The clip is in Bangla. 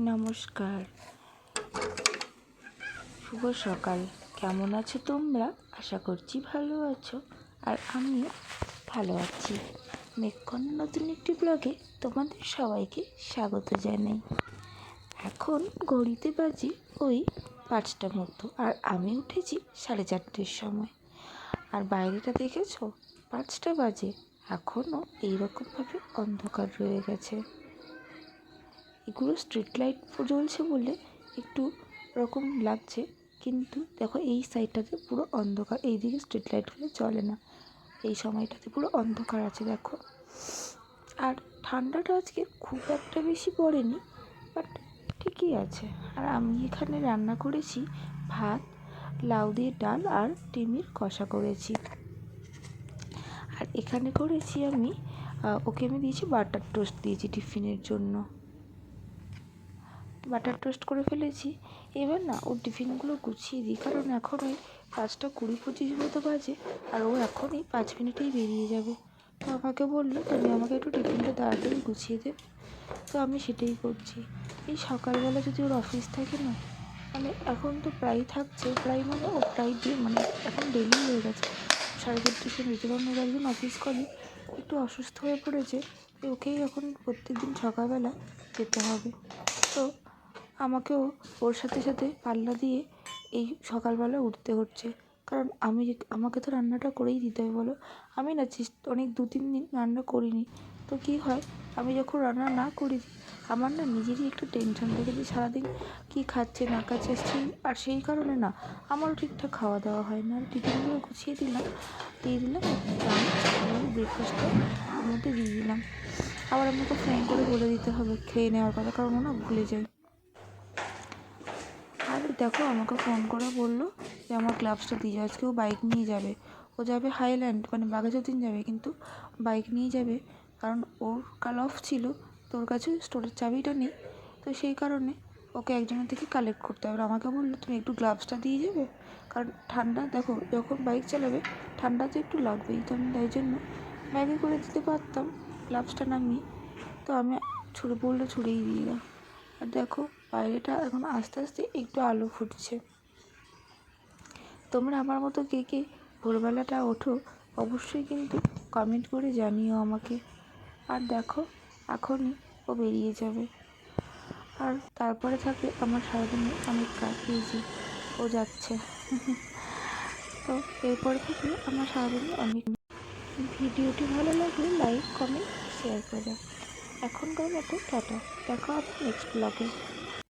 নমস্কার, শুভ সকাল। কেমন আছো তোমরা? আশা করছি ভালো আছো, আর আমিও ভালো আছি। মেঘকন্যা নতুন একটি ব্লগে তোমাদের সবাইকে স্বাগত জানাই। এখন ঘড়িতে বাজে ওই 5টা মতো, আর আমি উঠেছি 4:30-র সময়। আর বাইরেটা দেখেছো? 5টা বাজে, এখনও এইরকমভাবে অন্ধকার রয়ে গেছে। এগুলো স্ট্রিট লাইট জ্বলছে বলে একটু রকম লাগছে, কিন্তু দেখো এই সাইডটাতে পুরো অন্ধকার, এইদিকে স্ট্রিট লাইটগুলো জ্বলে না, এই সময়টাতে পুরো অন্ধকার আছে দেখো। আর ঠান্ডাটা আজকে খুব একটা বেশি পড়েনি, বাট ঠিকই আছে। আর আমি এখানে রান্না করেছি ভাত, লাউ দিয়ে ডাল আর ডিমের কষা করেছি। আর এখানে করেছি আমি ওকে আমি দিয়েছি বাটার টোস্ট, দিয়েছি টিফিনের জন্য। বাটার টোস্ট করে ফেলেছি। এবার না ওর টিফিনগুলো গুছিয়ে দিই, কারণ এখন ওই 5:20-25 মতো বাজে, আর ও এখনই 5 মিনিটেই বেরিয়ে যাবে। তো আমাকে বললো, তুমি আমাকে একটু টিফিনটা তাড়াতাড়ি গুছিয়ে দেবে। তো আমি সেটাই করছি। এই সকালবেলা যদি ওর অফিস থাকে না, মানে এখন তো প্রায় থাকছে, প্রায় মানে ও প্রায় মানে এখন ডেলি হয়ে গেছে 4:30 বেজে, কারণ ওর একজন অফিস কলিগ একটু অসুস্থ হয়ে পড়েছে, ওকেই এখন প্রত্যেকদিন সকালবেলা যেতে হবে। তো আমাকেও ওর সাথে সাথে পাল্লা দিয়ে এই সকালবেলা উঠতে হচ্ছে, কারণ আমাকে তো রান্নাটা করেই দিতে হবে বলো। আমি না অনেক 2-3 দিন রান্না করিনি, তো কী হয়, আমি যখন রান্না না করি আমার না নিজেরই একটু টেনশন থাকে যে সারাদিন কী খাচ্ছে না খাচ্ছে, সেই কারণে না আমারও ঠিকঠাক খাওয়া দাওয়া হয় না। আর টিফিনগুলো গুছিয়ে দিয়ে দিলাম, ব্রেকফাস্টটা ওর মধ্যে দিয়ে দিলাম। আবার আমাকে ফোন করে বলে দিতে হবে খেয়ে নেওয়ার কথা, কারণ ও না ভুলে যায়। আর দেখো আমাকে ফোন করে বললো যে আমার গ্লাভসটা দিয়ে যাও, আজকে ও বাইক নিয়ে যাবে। ও যাবে হাইল্যান্ড, মানে বাঘাযতীন যাবে, কিন্তু বাইক নিয়ে যাবে, কারণ ওর কাল অফ ছিল, তো ওর কাছে স্টোরের চাবিটা নেই। তো সেই কারণে ওকে একজনের থেকে কালেক্ট করতে হবে। আমাকে বললো তুমি একটু গ্লাভসটা দিয়ে যাবে, কারণ ঠান্ডা দেখো যখন বাইক চালাবে ঠান্ডা তো একটু লাগবেই। তো আমি তাই জন্য ব্যাগে করে দিতে পারতাম গ্লাভসটা নামিয়ে, তো আমি ছুড়েই দিলাম। আর দেখো বাইরেটা এখন আস্তে আস্তে একটু আলো ফুটছে। তোমরা আমার মতো কে কে ভোরবেলাটা ওঠো অবশ্যই কিন্তু কমেন্ট করে জানিও আমাকে। আর দেখো এখনই ও বেরিয়ে যাবে, আর তারপরে থাকে আমার সারাদিনে অনেক কাজ। যে ও যাচ্ছে তো এরপরে থেকে আমার সারাদিনে অনেক। ভিডিওটি ভালো লাগলে লাইক, কমেন্ট, শেয়ার করো। এখনকার মতো টাটা, দেখা হবে নেক্সট ব্লগে।